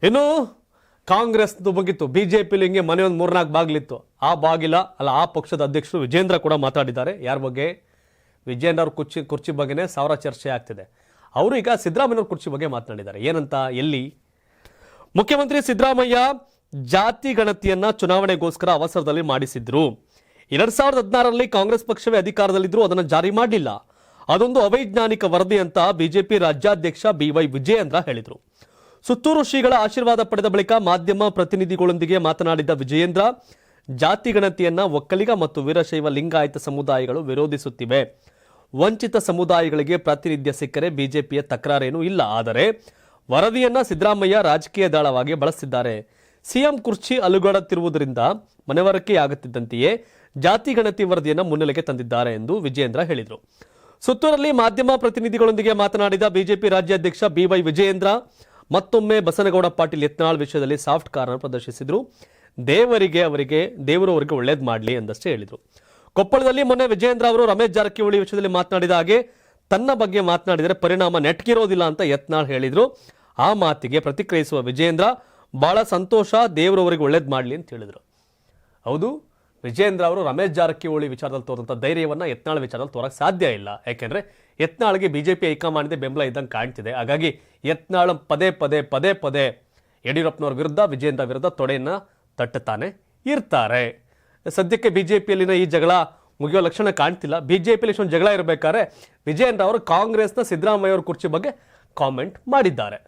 ಇನ್ನು ಕಾಂಗ್ರೆಸ್ ಮುಗಿತು, ಬಿಜೆಪಿಲಿ ಹಿಂಗೆ ಮನೆ ಒಂದು 3-4 ಬಾಗಿಲಿತ್ತು. ಆ ಪಕ್ಷದ ಅಧ್ಯಕ್ಷರು ವಿಜೇಂದ್ರ ಕೂಡ ಮಾತಾಡಿದ್ದಾರೆ. ಯಾರ ಬಗ್ಗೆ? ವಿಜೇಂದ್ರ ಅವ್ರ ಕುರ್ಚಿ ಬಗ್ಗೆನೇ ಸಾವಿರ ಚರ್ಚೆ ಆಗ್ತಿದೆ. ಅವರು ಈಗ ಸಿದ್ದರಾಮಯ್ಯವ್ರ ಕುರ್ಚಿ ಬಗ್ಗೆ ಮಾತನಾಡಿದ್ದಾರೆ. ಏನಂತ? ಎಲ್ಲಿ? ಮುಖ್ಯಮಂತ್ರಿ ಸಿದ್ದರಾಮಯ್ಯ ಜಾತಿ ಗಣತಿಯನ್ನ ಚುನಾವಣೆಗೋಸ್ಕರ ಅವಸರದಲ್ಲಿ ಮಾಡಿಸಿದ್ರು. 2016ರಲ್ಲಿ ಕಾಂಗ್ರೆಸ್ ಪಕ್ಷವೇ ಅಧಿಕಾರದಲ್ಲಿದ್ರು, ಅದನ್ನು ಜಾರಿ ಮಾಡಲಿಲ್ಲ. ಅದೊಂದು ಅವೈಜ್ಞಾನಿಕ ವರದಿ ಅಂತ ಬಿಜೆಪಿ ರಾಜ್ಯಾಧ್ಯಕ್ಷ BY ವಿಜಯೇಂದ್ರ ಹೇಳಿದರು. ಸುತ್ತೂರು ಶ್ರೀಗಳ ಆಶೀರ್ವಾದ ಪಡೆದ ಬಳಿಕ ಮಾಧ್ಯಮ ಪ್ರತಿನಿಧಿಗಳೊಂದಿಗೆ ಮಾತನಾಡಿದ ವಿಜಯೇಂದ್ರ, ಜಾತಿ ಗಣತಿಯನ್ನ ಒಕ್ಕಲಿಗ ಮತ್ತು ವೀರಶೈವ ಲಿಂಗಾಯತ ಸಮುದಾಯಗಳು ವಿರೋಧಿಸುತ್ತಿವೆ. ವಂಚಿತ ಸಮುದಾಯಗಳಿಗೆ ಪ್ರಾತಿನಿಧ್ಯ ಸಿಕ್ಕರೆ ಬಿಜೆಪಿಯ ತಕರಾರೇನೂ ಇಲ್ಲ. ಆದರೆ ವರದಿಯನ್ನ ಸಿದ್ದರಾಮಯ್ಯ ರಾಜಕೀಯ ದಾಳವಾಗಿ ಬಳಸಿದ್ದಾರೆ. ಸಿಎಂ ಕುರ್ಚಿ ಅಲುಗಾಡುತ್ತಿರುವುದರಿಂದ ಮನವರಿಕೆಯಾಗುತ್ತಿದ್ದಂತೆಯೇ ಜಾತಿ ಗಣತಿ ವರದಿಯನ್ನ ಮುನ್ನೆಲೆಗೆ ತಂದಿದ್ದಾರೆ ಎಂದು ವಿಜಯೇಂದ್ರ ಹೇಳಿದರು. ಸುತ್ತೂರಲ್ಲಿ ಮಾಧ್ಯಮ ಪ್ರತಿನಿಧಿಗಳೊಂದಿಗೆ ಮಾತನಾಡಿದ ಬಿಜೆಪಿ ರಾಜ್ಯಾಧ್ಯಕ್ಷ BY ವಿಜಯೇಂದ್ರ ಮತ್ತೊಮ್ಮೆ ಬಸನಗೌಡ ಪಾಟೀಲ್ ಯತ್ನಾಳ್ ವಿಷಯದಲ್ಲಿ ಸಾಫ್ಟ್ ಕಾರ್ನರ್ ಪ್ರದರ್ಶಿಸಿದರು. ದೇವರು ಅವರಿಗೆ ಒಳ್ಳೇದು ಮಾಡಲಿ ಎಂದಷ್ಟೇ ಹೇಳಿದರು. ಕೊಪ್ಪಳದಲ್ಲಿ ಮೊನ್ನೆ ವಿಜಯೇಂದ್ರ ಅವರು ರಮೇಶ್ ಜಾರಕಿಹೊಳಿ ವಿಷಯದಲ್ಲಿ ಮಾತನಾಡಿದ ಹಾಗೆ ತನ್ನ ಬಗ್ಗೆ ಮಾತನಾಡಿದರೆ ಪರಿಣಾಮ ನೆಟ್ಗಿರೋದಿಲ್ಲ ಅಂತ ಯತ್ನಾಳ್ ಹೇಳಿದರು. ಆ ಮಾತಿಗೆ ಪ್ರತಿಕ್ರಿಯಿಸುವ ವಿಜಯೇಂದ್ರ, ಬಹಳ ಸಂತೋಷ, ದೇವರವರಿಗೆ ಒಳ್ಳೇದು ಮಾಡಲಿ ಅಂತ ಹೇಳಿದರು. ಹೌದು, ವಿಜಯೇಂದ್ರ ಅವರು ರಮೇಶ್ ಜಾರಕಿಹೊಳಿ ವಿಚಾರದಲ್ಲಿ ತೋರಂಥ ಧೈರ್ಯವನ್ನು ಯತ್ನಾಳ್ ವಿಚಾರದಲ್ಲಿ ತೋರಕ್ಕೆ ಸಾಧ್ಯ ಇಲ್ಲ. ಯಾಕೆಂದರೆ ಯತ್ನಾಳ್ಗೆ ಬಿಜೆಪಿ ಹೈಕಮಾಂಡ್ ಬೆಂಬಲ ಇದ್ದಂಗೆ ಕಾಣ್ತಿದೆ. ಹಾಗಾಗಿ ಯತ್ನಾಳ್ ಪದೇ ಯಡಿಯೂರಪ್ಪನವ್ರ ವಿರುದ್ಧ, ವಿಜಯೇಂದ್ರ ವಿರುದ್ಧ ತೊಡೆಯನ್ನು ತಟ್ಟುತ್ತಾನೆ ಇರ್ತಾರೆ. ಸದ್ಯಕ್ಕೆ ಬಿಜೆಪಿಯಲ್ಲಿನ ಈ ಜಗಳ ಮುಗಿಯೋ ಲಕ್ಷಣ ಕಾಣ್ತಿಲ್ಲ. ಬಿಜೆಪಿಯಲ್ಲಿ ಇಷ್ಟೊಂದು ಜಗಳ ಇರಬೇಕಾದ್ರೆ ವಿಜಯೇಂದ್ರ ಅವರು ಕಾಂಗ್ರೆಸ್ನ ಸಿದ್ದರಾಮಯ್ಯ ಅವ್ರ ಕುರ್ಚಿ ಬಗ್ಗೆ ಕಾಮೆಂಟ್ ಮಾಡಿದ್ದಾರೆ.